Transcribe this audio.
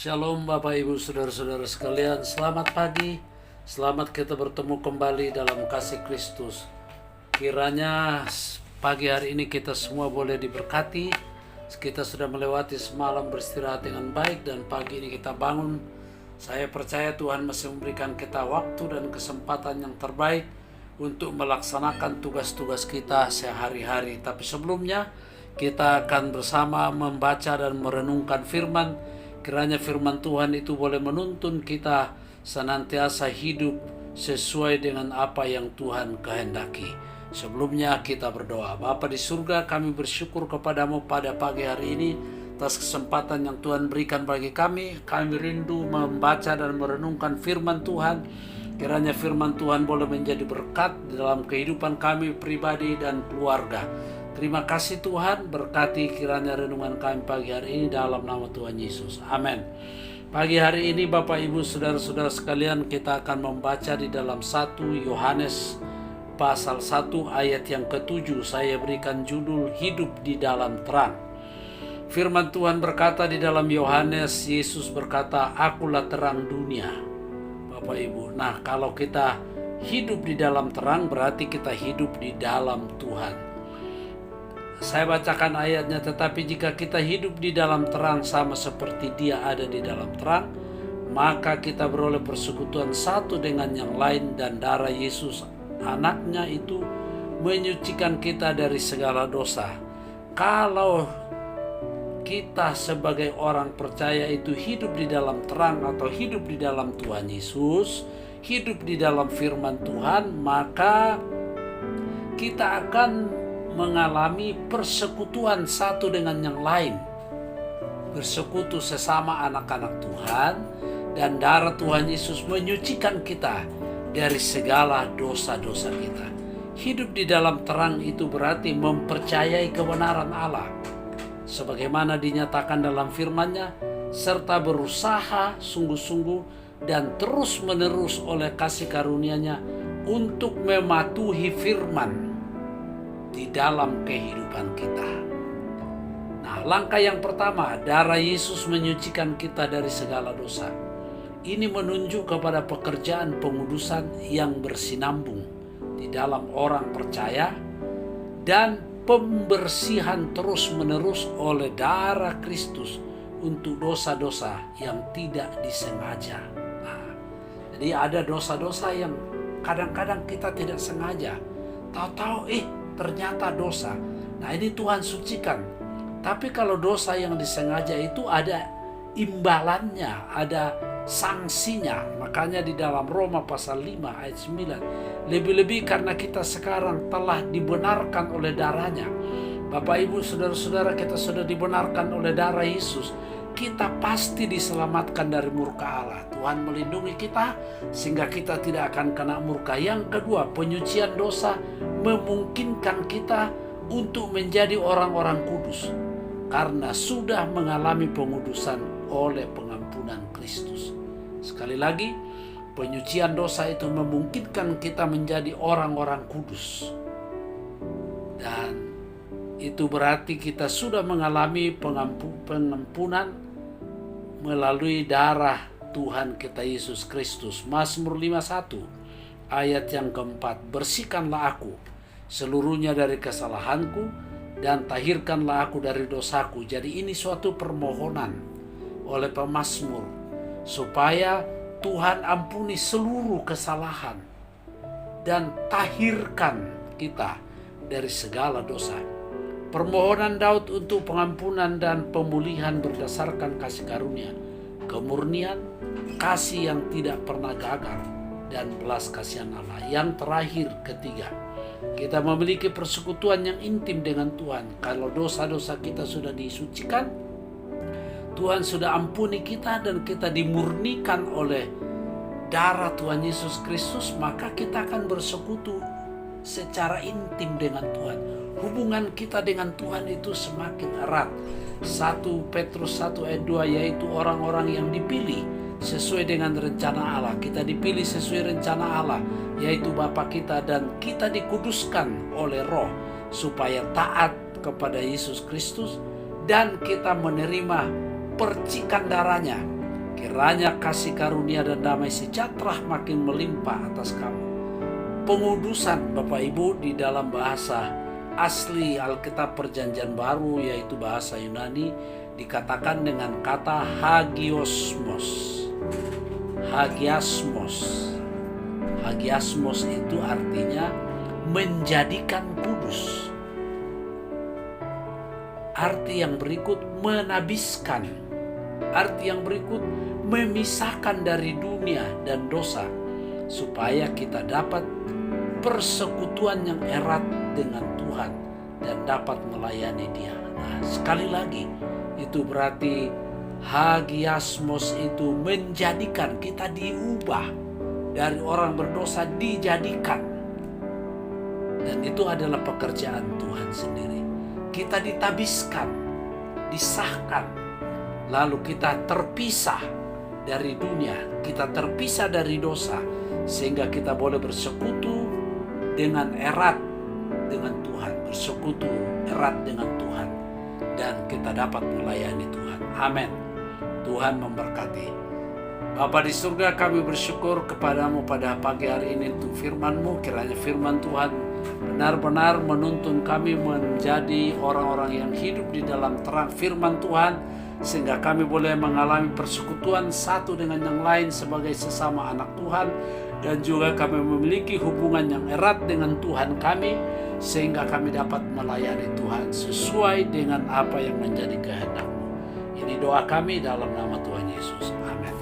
Shalom Bapak Ibu Saudara-saudara sekalian, selamat pagi. Selamat kita bertemu kembali dalam kasih Kristus. Kiranya pagi hari ini kita semua boleh diberkati. Kita sudah melewati semalam beristirahat dengan baik dan pagi ini kita bangun. Saya percaya Tuhan masih memberikan kita waktu dan kesempatan yang terbaik untuk melaksanakan tugas-tugas kita sehari-hari. Tapi sebelumnya kita akan bersama membaca dan merenungkan firman. Kiranya firman Tuhan itu boleh menuntun kita senantiasa hidup sesuai dengan apa yang Tuhan kehendaki. Sebelumnya kita berdoa. Bapa di surga, kami bersyukur kepadamu pada pagi hari ini atas kesempatan yang Tuhan berikan bagi kami. Kami rindu membaca dan merenungkan firman Tuhan. Kiranya firman Tuhan boleh menjadi berkat dalam kehidupan kami pribadi dan keluarga. Terima kasih Tuhan, berkati kiranya renungan kami pagi hari ini dalam nama Tuhan Yesus. Amin. Pagi hari ini Bapak Ibu Saudara-saudara sekalian, kita akan membaca di dalam 1 Yohanes pasal 1 ayat yang ke-7. Saya berikan judul Hidup di dalam Terang. Firman Tuhan berkata di dalam Yohanes, Yesus berkata, "Akulah terang dunia." Bapak Ibu, nah kalau kita hidup di dalam terang berarti kita hidup di dalam Tuhan. Saya bacakan ayatnya, tetapi jika kita hidup di dalam terang sama seperti Dia ada di dalam terang, maka kita beroleh persekutuan satu dengan yang lain, dan darah Yesus anaknya itu menyucikan kita dari segala dosa. Kalau kita sebagai orang percaya itu hidup di dalam terang atau hidup di dalam Tuhan Yesus, hidup di dalam firman Tuhan, maka kita akan mengalami persekutuan satu dengan yang lain, bersekutu sesama anak-anak Tuhan, dan darah Tuhan Yesus menyucikan kita dari segala dosa-dosa kita. Hidup di dalam terang itu berarti mempercayai kebenaran Allah sebagaimana dinyatakan dalam firman-Nya, serta berusaha sungguh-sungguh dan terus-menerus oleh kasih karunia-Nya untuk mematuhi firman di dalam kehidupan kita. Nah, langkah yang pertama, darah Yesus menyucikan kita dari segala dosa. Ini menunjuk kepada pekerjaan pengudusan yang bersinambung di dalam orang percaya dan pembersihan terus-menerus oleh darah Kristus untuk dosa-dosa yang tidak disengaja. Nah, jadi ada dosa-dosa yang kadang-kadang kita tidak sengaja. Tahu-tahu ternyata dosa. Nah, ini Tuhan sucikan. Tapi kalau dosa yang disengaja itu ada imbalannya, ada sanksinya. Makanya di dalam Roma pasal 5 ayat 9, lebih-lebih karena kita sekarang telah dibenarkan oleh darahnya. Bapak Ibu Saudara-saudara, kita sudah dibenarkan oleh darah Yesus. Kita pasti diselamatkan dari murka Allah. Tuhan melindungi kita sehingga kita tidak akan kena murka. Yang kedua, penyucian dosa memungkinkan kita untuk menjadi orang-orang kudus karena sudah mengalami pengudusan oleh pengampunan Kristus. Sekali lagi, penyucian dosa itu memungkinkan kita menjadi orang-orang kudus. Dan itu berarti kita sudah mengalami pengampunan melalui darah Tuhan kita Yesus Kristus. Mazmur 51 ayat yang keempat, "Bersihkanlah aku seluruhnya dari kesalahanku dan tahirkanlah aku dari dosaku." Jadi ini suatu permohonan oleh pemazmur supaya Tuhan ampuni seluruh kesalahan dan tahirkan kita dari segala dosa. Permohonan Daud untuk pengampunan dan pemulihan berdasarkan kasih karunia, kemurnian, kasih yang tidak pernah gagal, dan belas kasihan Allah. Yang terakhir, ketiga, kita memiliki persekutuan yang intim dengan Tuhan. Kalau dosa-dosa kita sudah disucikan, Tuhan sudah ampuni kita dan kita dimurnikan oleh darah Tuhan Yesus Kristus, maka kita akan bersekutu secara intim dengan Tuhan. Hubungan kita dengan Tuhan itu semakin erat. 1 Petrus 1 ayat 2, yaitu orang-orang yang dipilih sesuai dengan rencana Allah. Kita dipilih sesuai rencana Allah, yaitu Bapa kita, dan kita dikuduskan oleh Roh supaya taat kepada Yesus Kristus, dan kita menerima percikan darahnya Kiranya kasih karunia dan damai sejahtera makin melimpah atas kamu. Pengudusan Bapak Ibu di dalam bahasa asli Alkitab Perjanjian Baru, yaitu bahasa Yunani, dikatakan dengan kata hagiosmos. Hagiasmos itu artinya menjadikan kudus. Arti yang berikut menabiskan. Arti yang berikut memisahkan dari dunia dan dosa, supaya kita dapat persekutuan yang erat dengan Tuhan dan dapat melayani Dia. Nah, sekali lagi, itu berarti hagiasmos itu menjadikan, kita diubah dari orang berdosa, dijadikan. Dan itu adalah pekerjaan Tuhan sendiri. Kita ditabiskan, disahkan, lalu kita terpisah dari dunia, kita terpisah dari dosa, sehingga kita boleh bersekutu dengan erat dengan Tuhan, bersekutu erat dengan Tuhan, dan kita dapat melayani Tuhan. Amin. Tuhan memberkati. Bapa di surga, kami bersyukur kepadamu pada pagi hari ini untuk firman-Mu. Kiranya firman Tuhan benar-benar menuntun kami menjadi orang-orang yang hidup di dalam terang firman Tuhan, sehingga kami boleh mengalami persekutuan satu dengan yang lain sebagai sesama anak Tuhan, dan juga kami memiliki hubungan yang erat dengan Tuhan kami, sehingga kami dapat melayani Tuhan sesuai dengan apa yang menjadi kehendak-Mu. Ini doa kami dalam nama Tuhan Yesus. Amin.